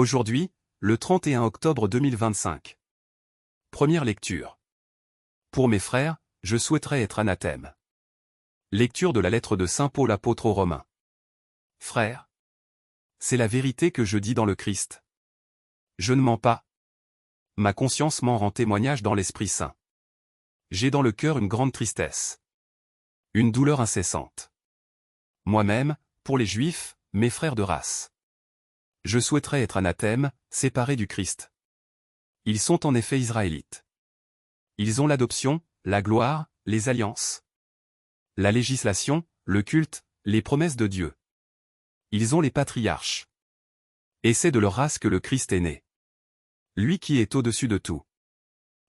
Aujourd'hui, le 31 octobre 2025. Première lecture. Pour mes frères, je souhaiterais être anathème. Lecture de la lettre de Saint Paul apôtre aux Romains. Frères, c'est la vérité que je dis dans le Christ. Je ne mens pas. Ma conscience m'en rend témoignage dans l'Esprit Saint. J'ai dans le cœur une grande tristesse. Une douleur incessante. Moi-même, pour les Juifs, mes frères de race. Je souhaiterais être anathème, séparé du Christ. Ils sont en effet israélites. Ils ont l'adoption, la gloire, les alliances, la législation, le culte, les promesses de Dieu. Ils ont les patriarches. Et c'est de leur race que le Christ est né. Lui qui est au-dessus de tout.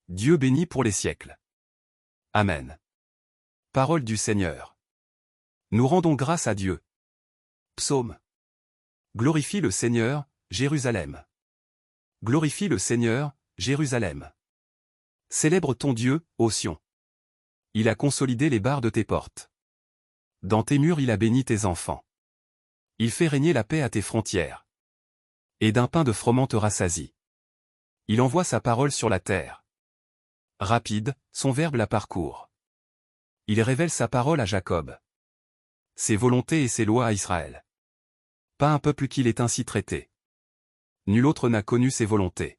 Dieu béni pour les siècles. Amen. Parole du Seigneur. Nous rendons grâce à Dieu. Psaume. Glorifie le Seigneur, Jérusalem. Glorifie le Seigneur, Jérusalem. Célèbre ton Dieu, ô Sion. Il a consolidé les barres de tes portes. Dans tes murs il a béni tes enfants. Il fait régner la paix à tes frontières. Et d'un pain de froment te rassasie. Il envoie sa parole sur la terre. Rapide, son verbe la parcourt. Il révèle sa parole à Jacob. Ses volontés et ses lois à Israël. Pas un peuple qu'il est ainsi traité. Nul autre n'a connu ses volontés.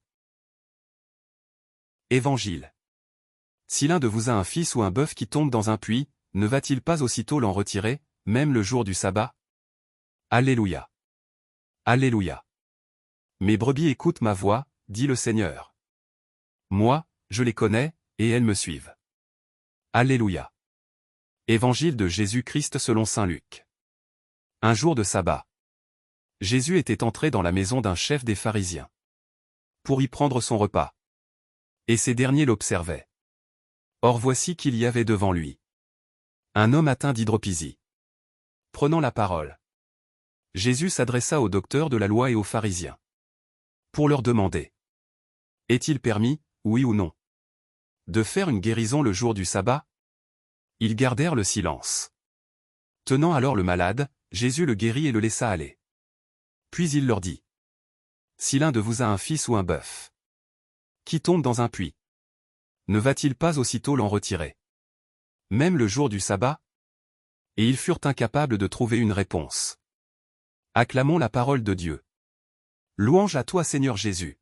Évangile. Si l'un de vous a un fils ou un bœuf qui tombe dans un puits, ne va-t-il pas aussitôt l'en retirer, même le jour du sabbat? Alléluia. Alléluia. Mes brebis écoutent ma voix, dit le Seigneur. Moi, je les connais, et elles me suivent. Alléluia. Évangile de Jésus-Christ selon saint Luc. Un jour de sabbat. Jésus était entré dans la maison d'un chef des pharisiens. Pour y prendre son repas. Et ces derniers l'observaient. Or voici qu'il y avait devant lui un homme atteint d'hydropisie. Prenant la parole, Jésus s'adressa aux docteurs de la loi et aux pharisiens. Pour leur demander: est-il permis, oui ou non, de faire une guérison le jour du sabbat? Ils gardèrent le silence. Tenant alors le malade, Jésus le guérit et le laissa aller. Puis il leur dit: si l'un de vous a un fils ou un bœuf qui tombe dans un puits, ne va-t-il pas aussitôt l'en retirer, même le jour du sabbat? Et ils furent incapables de trouver une réponse. Acclamons la parole de Dieu. Louange à toi Seigneur Jésus.